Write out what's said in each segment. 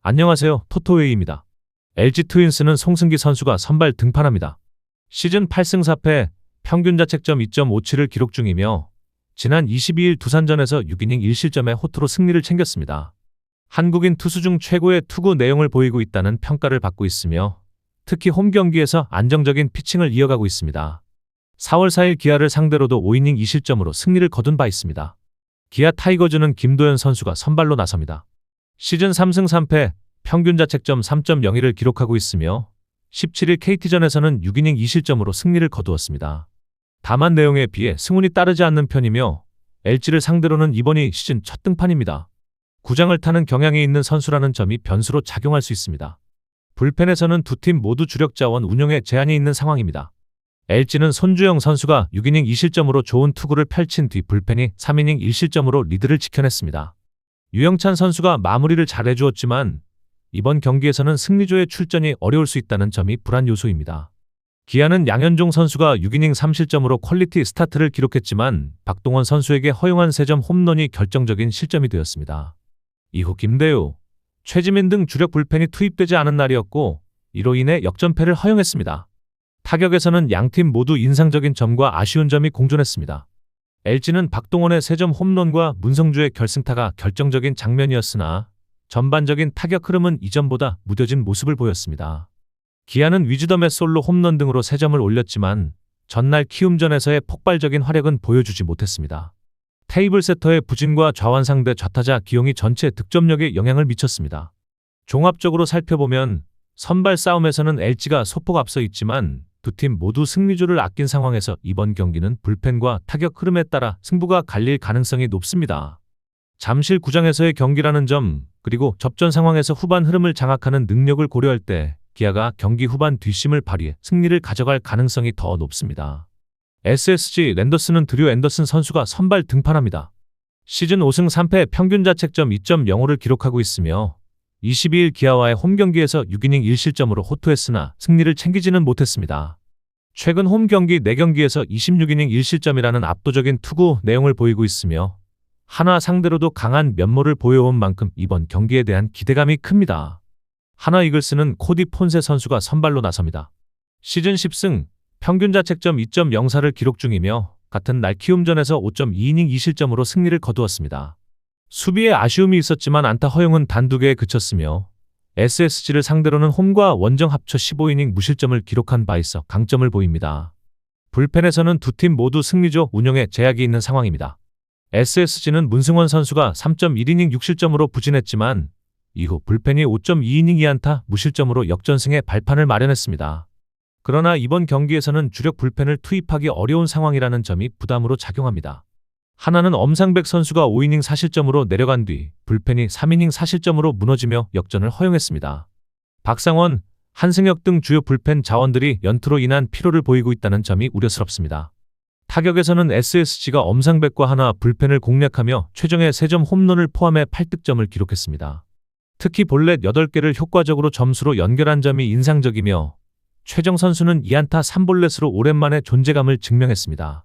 안녕하세요. 토토웨이입니다. LG 트윈스는 송승기 선수가 선발 등판합니다. 시즌 8승 4패, 평균 자책점 2.57을 기록 중이며 지난 22일 두산전에서 6이닝 1실점의 호투로 승리를 챙겼습니다. 한국인 투수 중 최고의 투구 내용을 보이고 있다는 평가를 받고 있으며 특히 홈 경기에서 안정적인 피칭을 이어가고 있습니다. 4월 4일 기아를 상대로도 5이닝 2실점으로 승리를 거둔 바 있습니다. 기아 타이거즈는 김도현 선수가 선발로 나섭니다. 시즌 3승 3패, 평균 자책점 3.01을 기록하고 있으며 17일 KT전에서는 6이닝 2실점으로 승리를 거두었습니다. 다만 내용에 비해 승운이 따르지 않는 편이며 LG를 상대로는 이번이 시즌 첫 등판입니다. 구장을 타는 경향이 있는 선수라는 점이 변수로 작용할 수 있습니다. 불펜에서는 두 팀 모두 주력 자원 운용에 제한이 있는 상황입니다. LG는 손주영 선수가 6이닝 2실점으로 좋은 투구를 펼친 뒤 불펜이 3이닝 1실점으로 리드를 지켜냈습니다. 유영찬 선수가 마무리를 잘해주었지만 이번 경기에서는 승리조의 출전이 어려울 수 있다는 점이 불안 요소입니다. 기아는 양현종 선수가 6이닝 3실점으로 퀄리티 스타트를 기록했지만 박동원 선수에게 허용한 3점 홈런이 결정적인 실점이 되었습니다. 이후 김대우, 최지민 등 주력 불펜이 투입되지 않은 날이었고 이로 인해 역전패를 허용했습니다. 타격에서는 양팀 모두 인상적인 점과 아쉬운 점이 공존했습니다. LG는 박동원의 3점 홈런과 문성주의 결승타가 결정적인 장면이었으나 전반적인 타격 흐름은 이전보다 무뎌진 모습을 보였습니다. 기아는 위즈덤의 솔로 홈런 등으로 3점을 올렸지만 전날 키움전에서의 폭발적인 활약은 보여주지 못했습니다. 테이블 세터의 부진과 좌완 상대 좌타자 기용이 전체 득점력에 영향을 미쳤습니다. 종합적으로 살펴보면 선발 싸움에서는 LG가 소폭 앞서 있지만 두 팀 모두 승리조를 아낀 상황에서 이번 경기는 불펜과 타격 흐름에 따라 승부가 갈릴 가능성이 높습니다. 잠실 구장에서의 경기라는 점, 그리고 접전 상황에서 후반 흐름을 장악하는 능력을 고려할 때 기아가 경기 후반 뒷심을 발휘해 승리를 가져갈 가능성이 더 높습니다. SSG 랜더스는 드류 앤더슨 선수가 선발 등판합니다. 시즌 5승 3패 평균 자책점 2.05를 기록하고 있으며 22일 기아와의 홈 경기에서 6이닝 1실점으로 호투했으나 승리를 챙기지는 못했습니다. 최근 홈 경기 4경기에서 26이닝 1실점이라는 압도적인 투구 내용을 보이고 있으며 한화 상대로도 강한 면모를 보여온 만큼 이번 경기에 대한 기대감이 큽니다. 한화 이글스는 코디 폰세 선수가 선발로 나섭니다. 시즌 10승, 평균 자책점 2.04를 기록 중이며 같은 날 키움전에서 5.2이닝 2실점으로 승리를 거두었습니다. 수비에 아쉬움이 있었지만 안타 허용은 단 2개에 그쳤으며 SSG를 상대로는 홈과 원정 합쳐 15이닝 무실점을 기록한 바 있어 강점을 보입니다. 불펜에서는 두 팀 모두 승리조 운영에 제약이 있는 상황입니다. SSG는 문승원 선수가 3.1이닝 6실점으로 부진했지만 이후 불펜이 5.2이닝 2안타 무실점으로 역전승의 발판을 마련했습니다. 그러나 이번 경기에서는 주력 불펜을 투입하기 어려운 상황이라는 점이 부담으로 작용합니다. 하나는 엄상백 선수가 5이닝 4실점으로 내려간 뒤 불펜이 3이닝 4실점으로 무너지며 역전을 허용했습니다. 박상원, 한승혁 등 주요 불펜 자원들이 연투로 인한 피로를 보이고 있다는 점이 우려스럽습니다. 타격에서는 SSG가 엄상백과 하나 불펜을 공략하며 최정의 3점 홈런을 포함해 8득점을 기록했습니다. 특히 볼넷 8개를 효과적으로 점수로 연결한 점이 인상적이며 최정 선수는 2안타 3볼넷으로 오랜만에 존재감을 증명했습니다.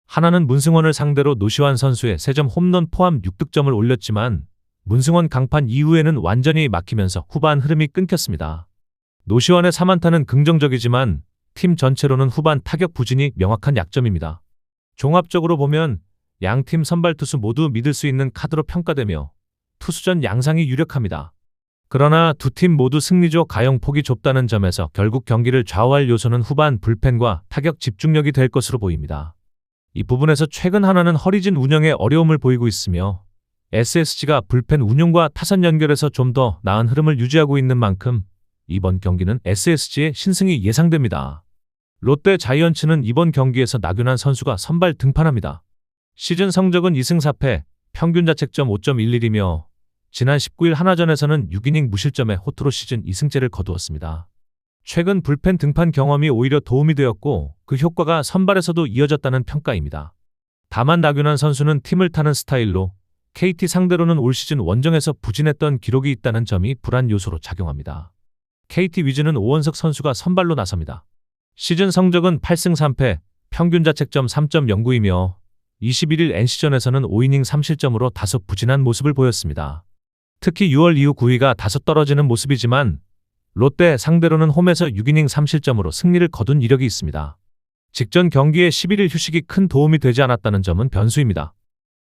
하나는 문승원을 상대로 노시환 선수의 3점 홈런 포함 6득점을 올렸지만 문승원 강판 이후에는 완전히 막히면서 후반 흐름이 끊겼습니다. 노시환의 3안타는 긍정적이지만 팀 전체로는 후반 타격 부진이 명확한 약점입니다. 종합적으로 보면 양팀 선발 투수 모두 믿을 수 있는 카드로 평가되며 투수전 양상이 유력합니다. 그러나 두 팀 모두 승리조 가용 폭이 좁다는 점에서 결국 경기를 좌우할 요소는 후반 불펜과 타격 집중력이 될 것으로 보입니다. 이 부분에서 최근 하나는 허리진 운영에 어려움을 보이고 있으며 SSG가 불펜 운용과 타선 연결에서 좀 더 나은 흐름을 유지하고 있는 만큼 이번 경기는 SSG의 신승이 예상됩니다. 롯데 자이언츠는 이번 경기에서 나균환 선수가 선발 등판합니다. 시즌 성적은 2승 4패, 평균 자책점 5.11이며 지난 19일 한화전에서는 6이닝 무실점의 호투로 시즌 2승째를 거두었습니다. 최근 불펜 등판 경험이 오히려 도움이 되었고 그 효과가 선발에서도 이어졌다는 평가입니다. 다만 나균환 선수는 팀을 타는 스타일로 KT 상대로는 올 시즌 원정에서 부진했던 기록이 있다는 점이 불안 요소로 작용합니다. KT 위즈는 오원석 선수가 선발로 나섭니다. 시즌 성적은 8승 3패, 평균 자책점 3.09이며 21일 NC전에서는 5이닝 3실점으로 다소 부진한 모습을 보였습니다. 특히 6월 이후 9위가 다소 떨어지는 모습이지만 롯데 상대로는 홈에서 6이닝 3실점으로 승리를 거둔 이력이 있습니다. 직전 경기에 11일 휴식이 큰 도움이 되지 않았다는 점은 변수입니다.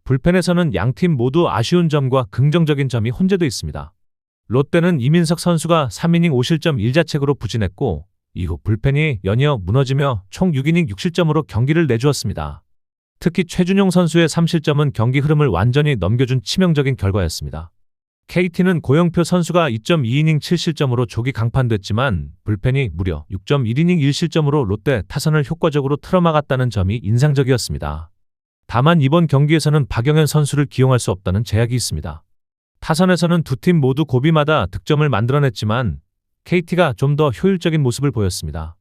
불펜에서는 양팀 모두 아쉬운 점과 긍정적인 점이 혼재돼 있습니다. 롯데는 이민석 선수가 3이닝 5실점 1자책으로 부진했고 이후 불펜이 연이어 무너지며 총 6이닝 6실점으로 경기를 내주었습니다. 특히 최준용 선수의 3실점은 경기 흐름을 완전히 넘겨준 치명적인 결과였습니다. KT는 고영표 선수가 2.2이닝 7실점으로 조기 강판됐지만 불펜이 무려 6.1이닝 1실점으로 롯데 타선을 효과적으로 틀어막았다는 점이 인상적이었습니다. 다만 이번 경기에서는 박영현 선수를 기용할 수 없다는 제약이 있습니다. 타선에서는 두 팀 모두 고비마다 득점을 만들어냈지만 KT가 좀 더 효율적인 모습을 보였습니다.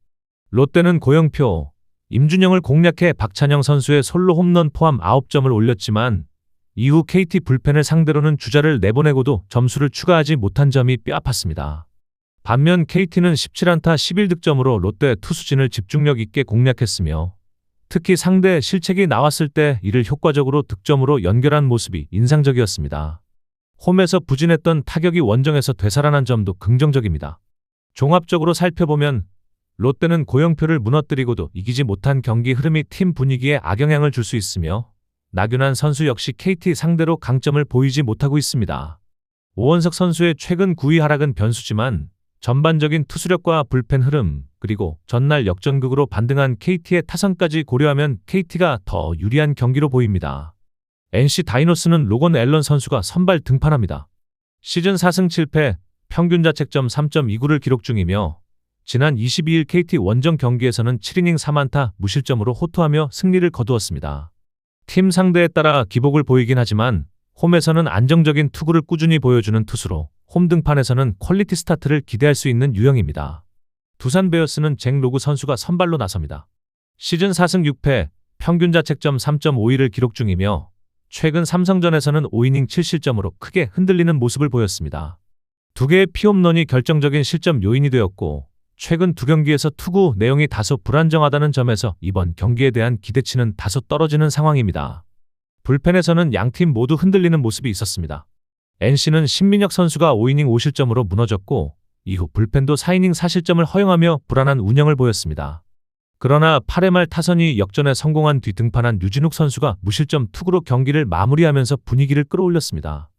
롯데는 고영표, 임준영을 공략해 박찬영 선수의 솔로 홈런 포함 9점을 올렸지만 이후 KT 불펜을 상대로는 주자를 내보내고도 점수를 추가하지 못한 점이 뼈아팠습니다. 반면 KT는 17안타 11득점으로 롯데 투수진을 집중력 있게 공략했으며 특히 상대 실책이 나왔을 때 이를 효과적으로 득점으로 연결한 모습이 인상적이었습니다. 홈에서 부진했던 타격이 원정에서 되살아난 점도 긍정적입니다. 종합적으로 살펴보면 롯데는 고영표를 무너뜨리고도 이기지 못한 경기 흐름이 팀 분위기에 악영향을 줄 수 있으며 나균환 선수 역시 KT 상대로 강점을 보이지 못하고 있습니다. 오원석 선수의 최근 9위 하락은 변수지만 전반적인 투수력과 불펜 흐름 그리고 전날 역전극으로 반등한 KT의 타선까지 고려하면 KT가 더 유리한 경기로 보입니다. NC 다이노스는 로건 앨런 선수가 선발 등판합니다. 시즌 4승 7패, 평균 자책점 3.29를 기록 중이며 지난 22일 KT 원정 경기에서는 7이닝 3안타 무실점으로 호투하며 승리를 거두었습니다. 팀 상대에 따라 기복을 보이긴 하지만 홈에서는 안정적인 투구를 꾸준히 보여주는 투수로 홈 등판에서는 퀄리티 스타트를 기대할 수 있는 유형입니다. 두산 베어스는 잭 로그 선수가 선발로 나섭니다. 시즌 4승 6패, 평균 자책점 3.51을 기록 중이며 최근 삼성전에서는 5이닝 7실점으로 크게 흔들리는 모습을 보였습니다. 두 개의 피홈런이 결정적인 실점 요인이 되었고 최근 두 경기에서 투구 내용이 다소 불안정하다는 점에서 이번 경기에 대한 기대치는 다소 떨어지는 상황입니다. 불펜에서는 양팀 모두 흔들리는 모습이 있었습니다. NC는 신민혁 선수가 5이닝 5실점으로 무너졌고 이후 불펜도 4이닝 4실점을 허용하며 불안한 운영을 보였습니다. 그러나 8회 말 타선이 역전에 성공한 뒤 등판한 류진욱 선수가 무실점 투구로 경기를 마무리하면서 분위기를 끌어올렸습니다.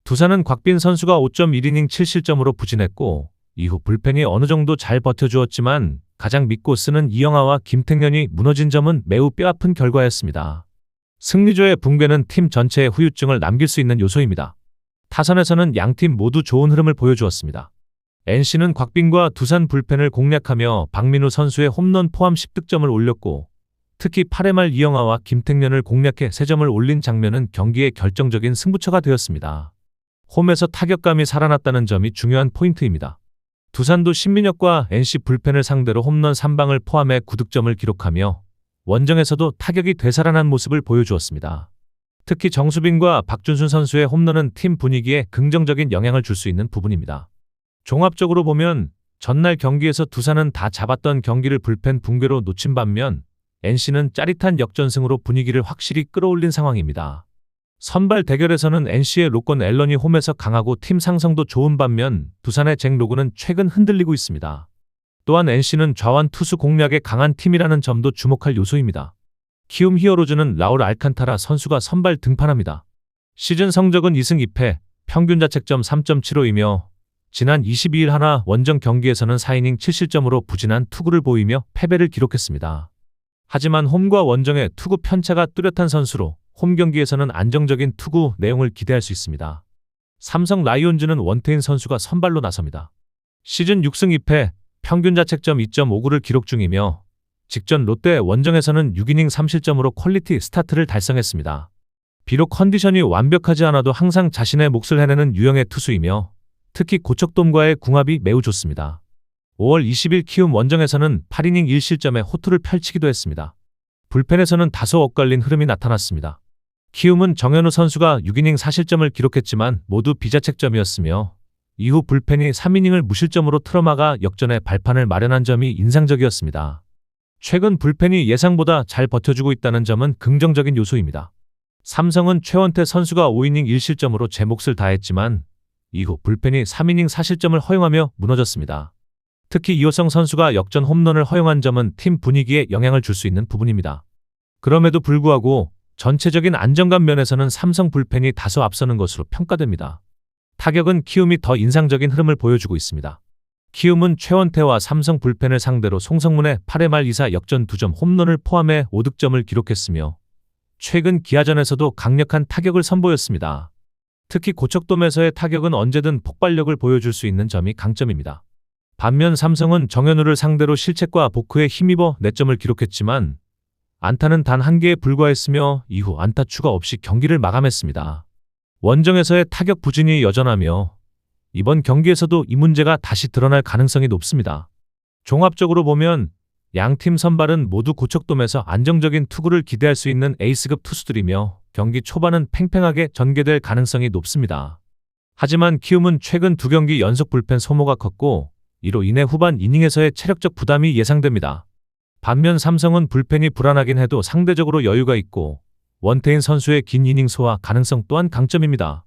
두산은 곽빈 선수가 5.1이닝 7실점으로 부진했고 이후 불펜이 어느 정도 잘 버텨주었지만 가장 믿고 쓰는 이영하와 김택년이 무너진 점은 매우 뼈아픈 결과였습니다. 승리조의 붕괴는 팀 전체의 후유증을 남길 수 있는 요소입니다. 타선에서는 양팀 모두 좋은 흐름을 보여주었습니다. NC는 곽빈과 두산 불펜을 공략하며 박민우 선수의 홈런 포함 10득점을 올렸고 특히 8회 말 이영하와 김택년을 공략해 3점을 올린 장면은 경기의 결정적인 승부처가 되었습니다. 홈에서 타격감이 살아났다는 점이 중요한 포인트입니다. 두산도 신민혁과 NC 불펜을 상대로 홈런 3방을 포함해 9득점을 기록하며 원정에서도 타격이 되살아난 모습을 보여주었습니다. 특히 정수빈과 박준순 선수의 홈런은 팀 분위기에 긍정적인 영향을 줄 수 있는 부분입니다. 종합적으로 보면 전날 경기에서 두산은 다 잡았던 경기를 불펜 붕괴로 놓친 반면 NC는 짜릿한 역전승으로 분위기를 확실히 끌어올린 상황입니다. 선발 대결에서는 NC의 로건 앨런이 홈에서 강하고 팀 상성도 좋은 반면 두산의 잭 로그는 최근 흔들리고 있습니다. 또한 NC는 좌완 투수 공략에 강한 팀이라는 점도 주목할 요소입니다. 키움 히어로즈는 라울 알칸타라 선수가 선발 등판합니다. 시즌 성적은 2승 2패, 평균 자책점 3.75이며 지난 22일 하나 원정 경기에서는 4이닝 7실점으로 부진한 투구를 보이며 패배를 기록했습니다. 하지만 홈과 원정의 투구 편차가 뚜렷한 선수로 홈 경기에서는 안정적인 투구 내용을 기대할 수 있습니다. 삼성 라이온즈는 원태인 선수가 선발로 나섭니다. 시즌 6승 2패, 평균 자책점 2.59를 기록 중이며 직전 롯데 원정에서는 6이닝 3실점으로 퀄리티 스타트를 달성했습니다. 비록 컨디션이 완벽하지 않아도 항상 자신의 몫을 해내는 유형의 투수이며 특히 고척돔과의 궁합이 매우 좋습니다. 5월 20일 키움 원정에서는 8이닝 1실점에 호투를 펼치기도 했습니다. 불펜에서는 다소 엇갈린 흐름이 나타났습니다. 키움은 정현우 선수가 6이닝 4실점을 기록했지만 모두 비자책점이었으며 이후 불펜이 3이닝을 무실점으로 틀어막아 역전의 발판을 마련한 점이 인상적이었습니다. 최근 불펜이 예상보다 잘 버텨주고 있다는 점은 긍정적인 요소입니다. 삼성은 최원태 선수가 5이닝 1실점으로 제 몫을 다했지만 이후 불펜이 3이닝 4실점을 허용하며 무너졌습니다. 특히 이호성 선수가 역전 홈런을 허용한 점은 팀 분위기에 영향을 줄 수 있는 부분입니다. 그럼에도 불구하고 전체적인 안정감 면에서는 삼성 불펜이 다소 앞서는 것으로 평가됩니다. 타격은 키움이 더 인상적인 흐름을 보여주고 있습니다. 키움은 최원태와 삼성 불펜을 상대로 송성문의 8회 말 2사 역전 2점 홈런을 포함해 5득점을 기록했으며 최근 기아전에서도 강력한 타격을 선보였습니다. 특히 고척돔에서의 타격은 언제든 폭발력을 보여줄 수 있는 점이 강점입니다. 반면 삼성은 정현우를 상대로 실책과 보크에 힘입어 4점을 기록했지만 안타는 단 1개에 불과했으며 이후 안타 추가 없이 경기를 마감했습니다. 원정에서의 타격 부진이 여전하며 이번 경기에서도 이 문제가 다시 드러날 가능성이 높습니다. 종합적으로 보면 양팀 선발은 모두 고척돔에서 안정적인 투구를 기대할 수 있는 에이스급 투수들이며 경기 초반은 팽팽하게 전개될 가능성이 높습니다. 하지만 키움은 최근 2경기 연속 불펜 소모가 컸고 이로 인해 후반 이닝에서의 체력적 부담이 예상됩니다. 반면 삼성은 불펜이 불안하긴 해도 상대적으로 여유가 있고 원태인 선수의 긴 이닝 소화 가능성 또한 강점입니다.